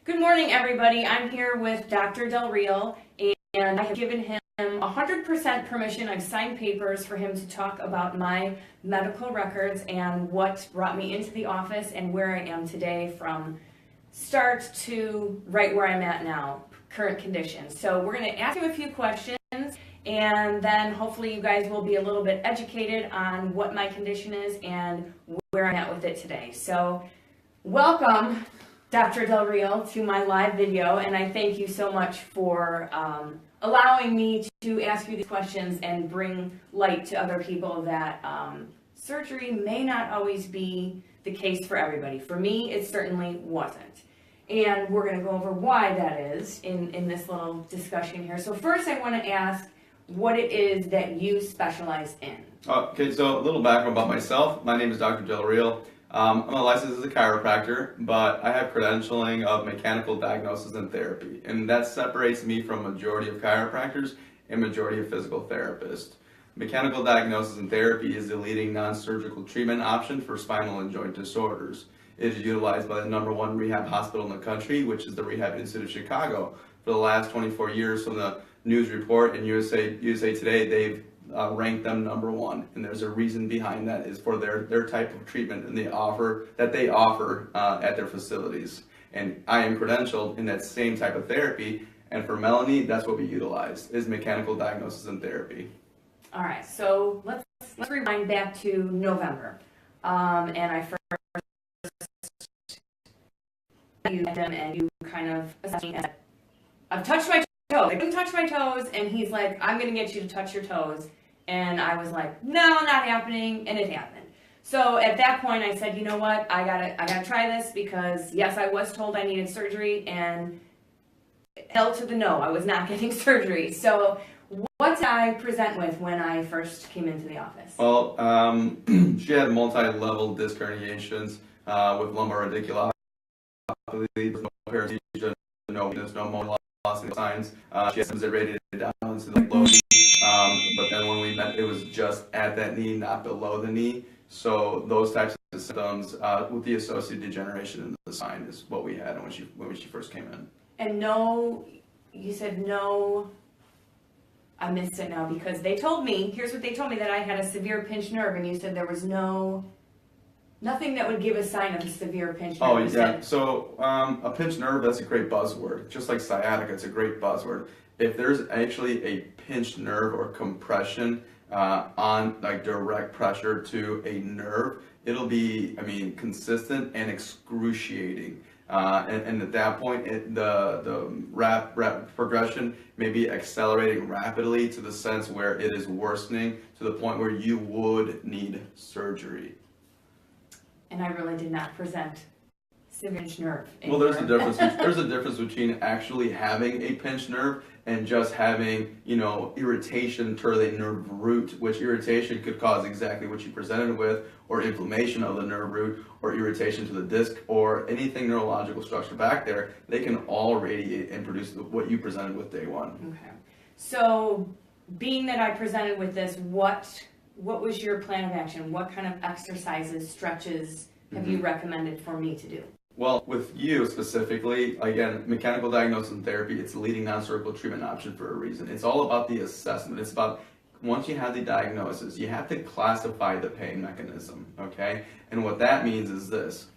Good morning, everybody. I'm here with Dr. Del Real, and I have given him 100% permission. I've signed papers for him to talk about my medical records and what brought me into the office and where I am today from start to right where I'm at now, current conditions. So we're going to ask him a few questions, and then hopefully you guys will be a little bit educated on what my condition is and where I'm at with it today. So welcome, Dr. Del Real, to my live video, and I thank you so much for allowing me to ask you these questions and bring light to other people that surgery may not always be the case for everybody. For me, it certainly wasn't. And we're going to go over why that is in this little discussion here. So first I want to ask what it is that you specialize in. Okay, so a little background about myself. My name is Dr. Del Real. I'm a licensed as a chiropractor, but I have credentialing of mechanical diagnosis and therapy, and that separates me from a majority of chiropractors and majority of physical therapists. Mechanical diagnosis and therapy is the leading non-surgical treatment option for spinal and joint disorders. It is utilized by the #1 rehab hospital in the country, which is the Rehab Institute of Chicago. For the last 24 years, from the news report and USA Today, they've ranked them #1, and there's a reason behind that is for their type of treatment and they offer at their facilities. And I am credentialed in that same type of therapy, and for Melanie, that's what we utilize is mechanical diagnosis and therapy. All right, so let's rewind back to November, and I first you met him and you kind of assessed me as, I've touched my toes. I couldn't touch my toes, and he's like, I'm going to get you to touch your toes. And I was like, no, not happening, and it happened. So at that point, I said, you know what, I gotta try this because yes, I was told I needed surgery, and hell to the no, I was not getting surgery. So what did I present with when I first came into the office? Well, she had multi-level disc herniations with lumbar radiculopathy, no paresthesia, no weakness, no motor loss signs. She has it rated down to the low knee, but then when we met, it was just at that knee, not below the knee. So those types of symptoms with the associated degeneration in the spine is what we had when she first came in. And no, you said no. I missed it now because they told me, here's what they told me, that I had a severe pinched nerve, and you said there was nothing that would give a sign of a severe pinched nerve. Oh, yeah. So a pinched nerve, that's a great buzzword. Just like sciatica, it's a great buzzword. If there's actually a pinched nerve or compression on like direct pressure to a nerve, it'll be, consistent and excruciating. And at that point, the rap progression may be accelerating rapidly to the sense where it is worsening to the point where you would need surgery. And I really did not present severe pinched nerve. Well, there's a difference. There's a difference between actually having a pinched nerve and just having, irritation to the nerve root, which irritation could cause exactly what you presented with, or inflammation of the nerve root, or irritation to the disc, or anything neurological structure back there. They can all radiate and produce what you presented with day one. Okay. So, being that I presented with this, what was your plan of action? What kind of exercises, stretches have you recommended for me to do? Well, with you specifically, again, mechanical diagnosis and therapy, it's the leading non-surgical treatment option for a reason. It's all about the assessment. It's about, once you have the diagnosis, you have to classify the pain mechanism, okay? And what that means is this.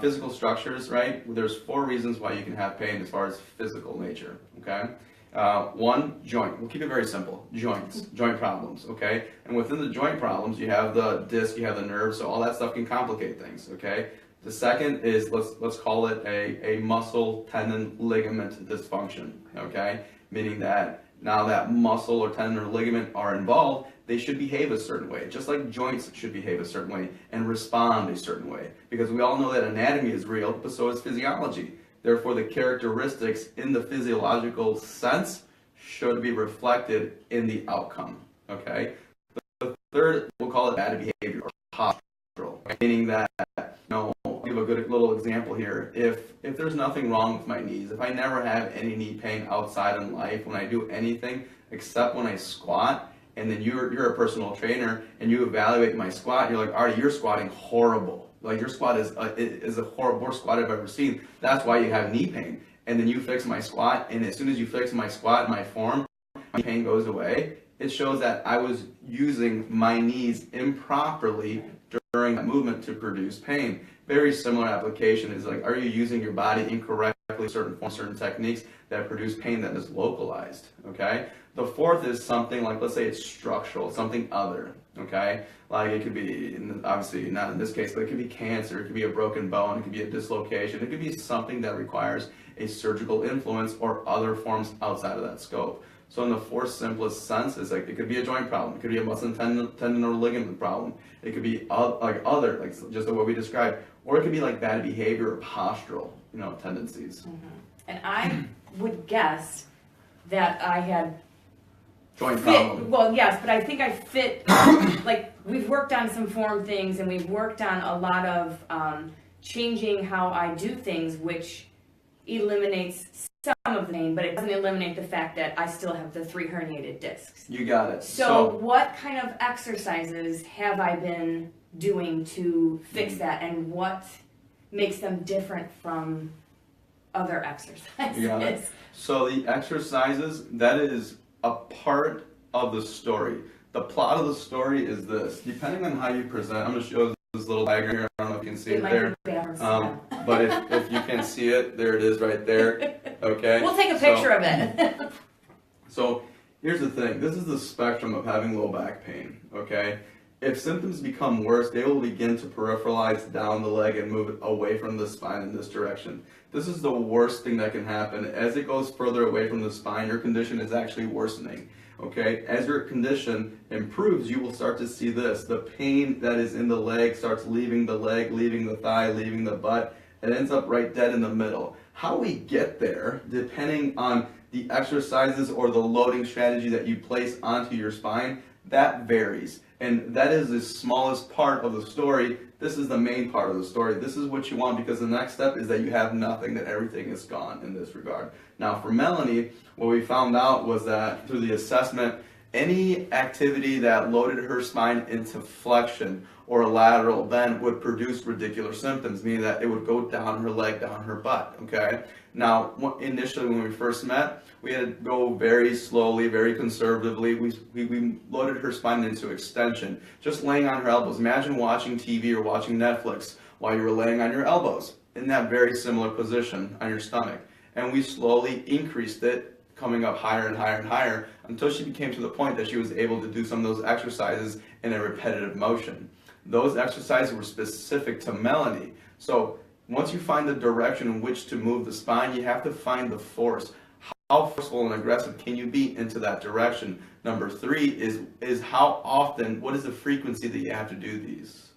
Physical structures, right? There's 4 reasons why you can have pain as far as physical nature, okay? 1, joint. We'll keep it very simple. Joints, joint problems, okay? And within the joint problems, you have the disc, you have the nerve, so all that stuff can complicate things, okay? The second is, let's call it a muscle, tendon, ligament dysfunction, okay? Meaning that now that muscle or tendon or ligament are involved, they should behave a certain way, just like joints should behave a certain way and respond a certain way. Because we all know that anatomy is real, but so is physiology. Therefore, the characteristics in the physiological sense should be reflected in the outcome, okay? The third, we'll call it bad behavior or postural, meaning that, I'll give a good little example here. If there's nothing wrong with my knees, if I never have any knee pain outside in life when I do anything except when I squat, and then you're a personal trainer and you evaluate my squat, you're like, Artie, you're squatting horrible. Like your squat is a horrible worst squat I've ever seen. That's why you have knee pain. And then you fix my squat, and as soon as you fix my squat, my form, my pain goes away. It shows that I was using my knees improperly during that movement to produce pain. Very similar application is like, are you using your body incorrectly, certain techniques that produce pain that is localized, okay? The fourth is something like, let's say it's structural, something other, okay? Like it could be, obviously not in this case, but it could be cancer, it could be a broken bone, it could be a dislocation, it could be something that requires a surgical influence or other forms outside of that scope. So in the fourth simplest sense, is like it could be a joint problem, it could be a muscle and tendon or ligament problem, it could be like just the way we described, or it could be like bad behavior or postural, tendencies. Mm-hmm. And I would guess that I had joint fit, problem. well, yes, but I think I fit, like we've worked on some form things and we've worked on a lot of changing how I do things, which eliminates some of the pain, but it doesn't eliminate the fact that I still have the 3 herniated discs. You got it. So what kind of exercises have I been doing to fix that, and what makes them different from other exercises? You got it. So the exercises, that is a part of the story. The plot of the story is this. Depending on how you present, I'm going to show this little diagram here. I don't know if you can see it there. But if you can see it, there it is right there. Okay. We'll take a picture of it. So here's the thing. This is the spectrum of having low back pain. Okay. If symptoms become worse, they will begin to peripheralize down the leg and move it away from the spine in this direction. This is the worst thing that can happen. As it goes further away from the spine, your condition is actually worsening. Okay, as your condition improves, you will start to see this. The pain that is in the leg starts leaving the leg, leaving the thigh, leaving the butt. It ends up right dead in the middle. How we get there, depending on the exercises or the loading strategy that you place onto your spine, that varies. And that is the smallest part of the story. This is the main part of the story. This is what you want, because the next step is that you have nothing, that everything is gone in this regard. Now for Melanie, what we found out was that through the assessment, any activity that loaded her spine into flexion or a lateral bend would produce radicular symptoms, meaning that it would go down her leg, down her butt, okay? Now, initially when we first met, we had to go very slowly, very conservatively. We loaded her spine into extension, just laying on her elbows. Imagine watching TV or watching Netflix while you were laying on your elbows in that very similar position on your stomach. And we slowly increased it, coming up higher and higher and higher, until she became to the point that she was able to do some of those exercises in a repetitive motion. Those exercises were specific to Melanie. So once you find the direction in which to move the spine, you have to find the force. How forceful and aggressive can you be into that direction? Number 3 is how often, what is the frequency that you have to do these?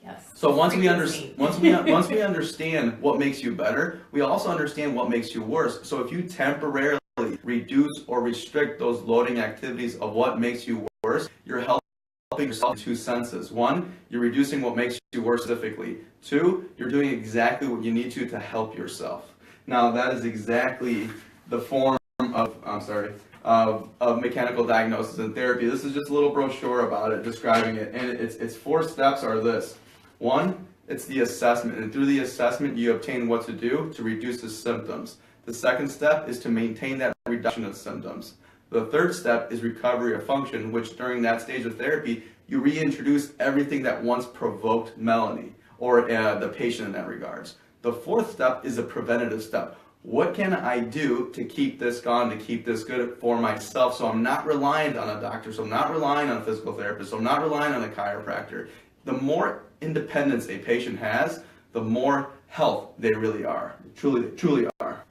Yes. So once we understand what makes you better, we also understand what makes you worse. So if you temporarily reduce or restrict those loading activities of what makes you worse, you're helping yourself in 2 senses. 1, you're reducing what makes you worse specifically. 2, you're doing exactly what you need to help yourself. Now that is exactly the form of mechanical diagnosis and therapy. This is just a little brochure about it, describing it, and its 4 steps are this. 1, it's the assessment, and through the assessment you obtain what to do to reduce the symptoms. The 2nd step is to maintain that reduction of symptoms. The 3rd step is recovery of function, which during that stage of therapy, you reintroduce everything that once provoked Melanie, or the patient in that regards. The 4th step is a preventative step. What can I do to keep this gone, to keep this good for myself, so I'm not reliant on a doctor, so I'm not relying on a physical therapist, so I'm not relying on a chiropractor. The more independence a patient has, the more health they really are, truly are.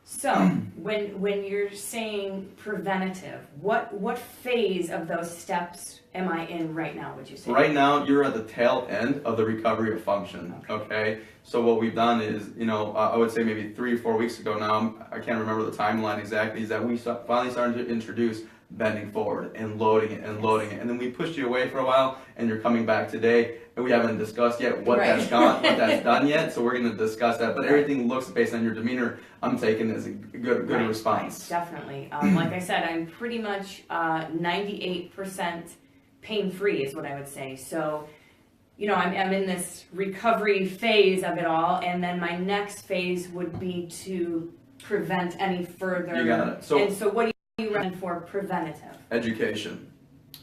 So, when you're saying preventative, what phase of those steps am I in right now, would you say? Right now, you're at the tail end of the recovery of function, okay? So what we've done is, I would say maybe 3 or 4 weeks ago now, I can't remember the timeline exactly, is that we finally started to introduce bending forward and loading it and loading it. And then we pushed you away for a while and you're coming back today and we haven't discussed yet what that's done yet. So we're going to discuss that. But everything looks based on your demeanor. I'm taking as a good response. Right, definitely. Like I said, I'm pretty much 98% pain-free is what I would say. So, I'm in this recovery phase of it all. And then my next phase would be to prevent any further. You got it. So what do you recommend for preventative? Education,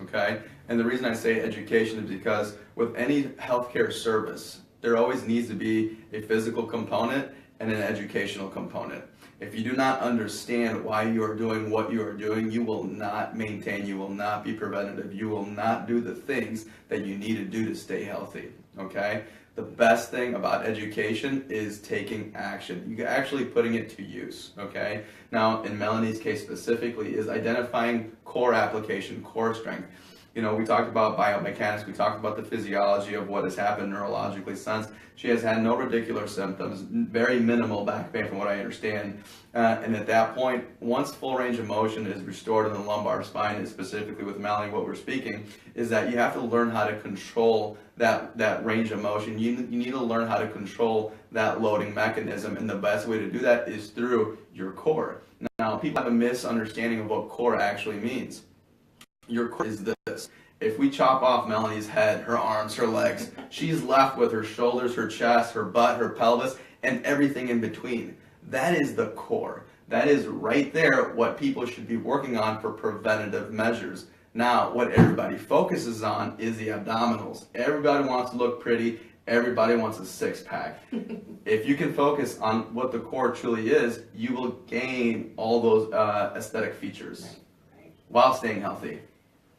okay? And the reason I say education is because with any healthcare service, there always needs to be a physical component and an educational component. If you do not understand why you are doing what you are doing, you will not maintain, you will not be preventative, you will not do the things that you need to do to stay healthy, okay? The best thing about education is taking action. You're actually putting it to use, okay? Now, in Melanie's case specifically, is identifying core application, core strength. We talked about biomechanics, we talked about the physiology of what has happened neurologically since. She has had no radicular symptoms, very minimal back pain from what I understand. And at that point, once full range of motion is restored in the lumbar spine, and specifically with Melanie, what we're speaking, is that you have to learn how to control that range of motion. You need to learn how to control that loading mechanism, and the best way to do that is through your core. Now, people have a misunderstanding of what core actually means. Your core is this. If we chop off Melanie's head, her arms, her legs, she's left with her shoulders, her chest, her butt, her pelvis, and everything in between. That is the core. That is right there what people should be working on for preventative measures. Now, what everybody focuses on is the abdominals. Everybody wants to look pretty. Everybody wants a six-pack. If you can focus on what the core truly is, you will gain all those aesthetic features while staying healthy.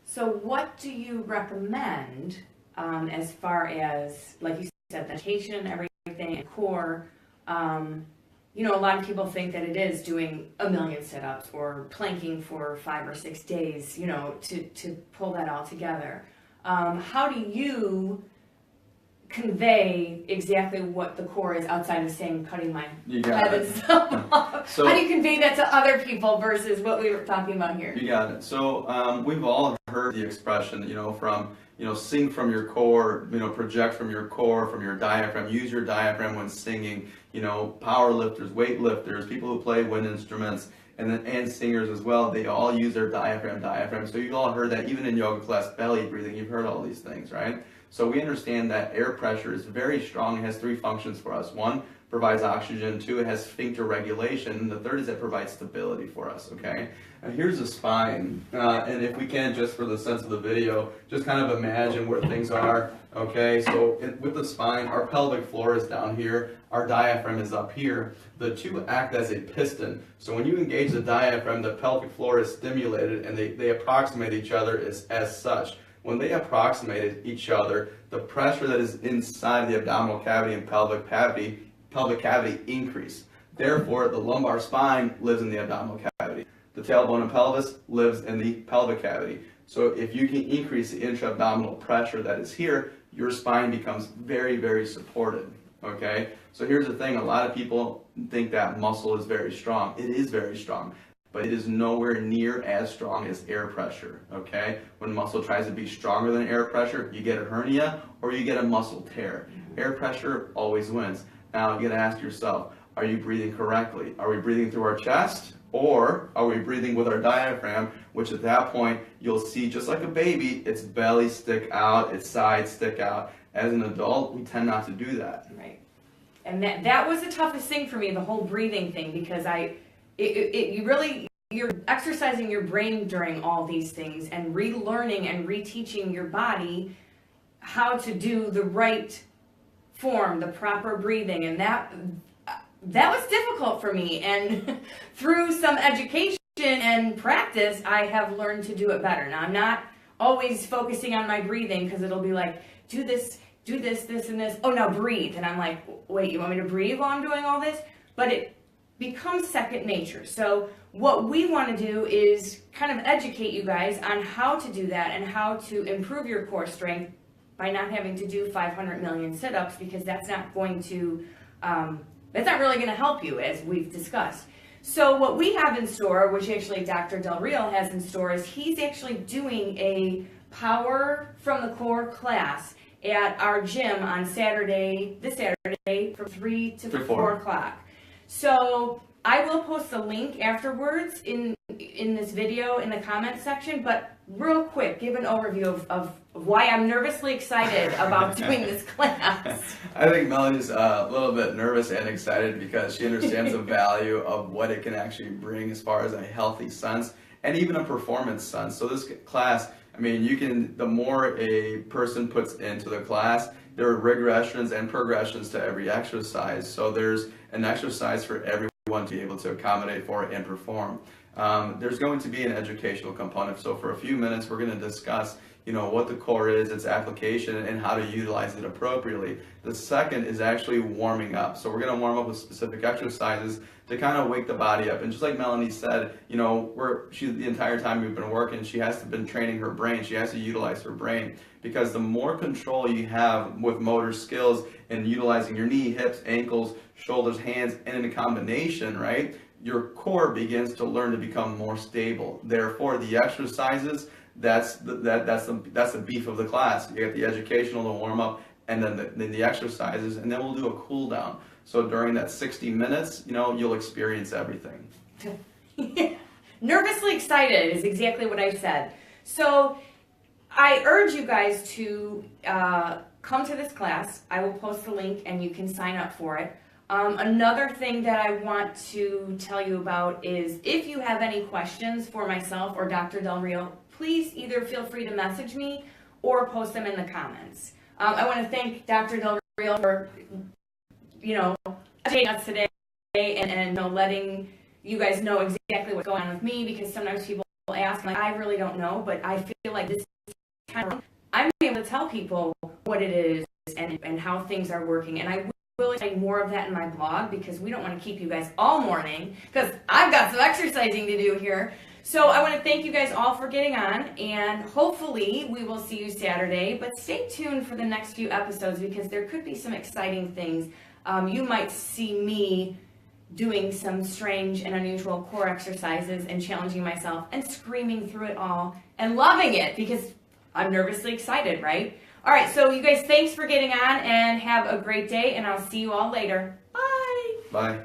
So what do you recommend as far as, like you said, education and everything, and core? A lot of people think that it is doing 1,000,000 sit-ups or planking for 5 or 6 days, to pull that all together. How do you convey exactly what the core is outside of saying cutting my head and stuff off? So, how do you convey that to other people versus what we were talking about here? You got it. So we've all heard the expression, from sing from your core, project from your core, from your diaphragm, use your diaphragm when singing, power lifters, weight lifters, people who play wind instruments, and singers as well, they all use their diaphragm. So you've all heard that even in yoga class, belly breathing, you've heard all these things, right? So we understand that air pressure is very strong. It has 3 functions for us. 1, provides oxygen. 2, it has sphincter regulation. And the 3rd is it provides stability for us, okay? And here's the spine. And if we can, just for the sense of the video, just kind of imagine where things are, okay? So with the spine, our pelvic floor is down here. Our diaphragm is up here. The 2 act as a piston. So when you engage the diaphragm, the pelvic floor is stimulated and they approximate each other as such. When they approximated each other, the pressure that is inside the abdominal cavity and pelvic cavity increase. Therefore, the lumbar spine lives in the abdominal cavity. The tailbone and pelvis lives in the pelvic cavity. So if you can increase the intra-abdominal pressure that is here, your spine becomes very, very supported. Okay? So here's the thing, a lot of people think that muscle is very strong. It is very strong, but it is nowhere near as strong as air pressure, okay? When muscle tries to be stronger than air pressure, you get a hernia or you get a muscle tear. Air pressure always wins. Now, you gotta ask yourself, are you breathing correctly? Are we breathing through our chest? Or are we breathing with our diaphragm, which at that point, you'll see just like a baby, its belly stick out, its sides stick out. As an adult, we tend not to do that. Right. And that was the toughest thing for me, the whole breathing thing, because you're exercising your brain during all these things and relearning and reteaching your body how to do the right form, the proper breathing, and that was difficult for me. And through some education and practice, I have learned to do it better. Now, I'm not always focusing on my breathing because it'll be like, do this, this, and this. Oh, now breathe. And I'm like, wait, you want me to breathe while I'm doing all this? But it becomes second nature. So what we want to do is kind of educate you guys on how to do that and how to improve your core strength by not having to do 500 million sit-ups, because that's not going to, that's not really going to help you, as we've discussed. So what we have in store, which actually Dr. Del Real has in store, is he's actually doing a Power from the Core class at our gym on this Saturday from 3 to 4 o'clock. So I will post a link afterwards in this video in the comment section, but real quick, give an overview of why I'm nervously excited about doing this class. I think Melanie's a little bit nervous and excited because she understands the value of what it can actually bring as far as a healthy sense and even a performance sense. So this class, I mean, the more a person puts into the class, there are regressions and progressions to every exercise. So there's an exercise for everyone to be able to accommodate for and perform. There's going to be an educational component. So for a few minutes, we're going to discuss, what the core is, its application, and how to utilize it appropriately. The second is actually warming up. So we're going to warm up with specific exercises to kind of wake the body up. And just like Melanie said, the entire time we've been working, she has to been training her brain. She has to utilize her brain, because the more control you have with motor skills and utilizing your knee, hips, ankles, shoulders, hands, and in a combination, right? Your core begins to learn to become more stable. Therefore, the exercises, that's the beef of the class. You get the educational, the warm up, and then the exercises, and then we'll do a cool down. So during that 60 minutes, you'll experience everything. Nervously excited is exactly what I said. So I urge you guys to come to this class. I will post the link and you can sign up for it. Another thing that I want to tell you about is if you have any questions for myself or Dr. Del Real, please either feel free to message me or post them in the comments. I want to thank Dr. Del Real for, educating us today and letting you guys know exactly what's going on with me, because sometimes people ask, like, I really don't know, but I feel like this kind of, I'm able to tell people what it is and how things are working, and I will explain more of that in my blog, because we don't want to keep you guys all morning, because I've got some exercising to do here. So I want to thank you guys all for getting on, and hopefully we will see you Saturday, but stay tuned for the next few episodes, because there could be some exciting things. You might see me doing some strange and unusual core exercises and challenging myself and screaming through it all and loving it, because I'm nervously excited, right? All right, so you guys, thanks for getting on, and have a great day, and I'll see you all later. Bye. Bye.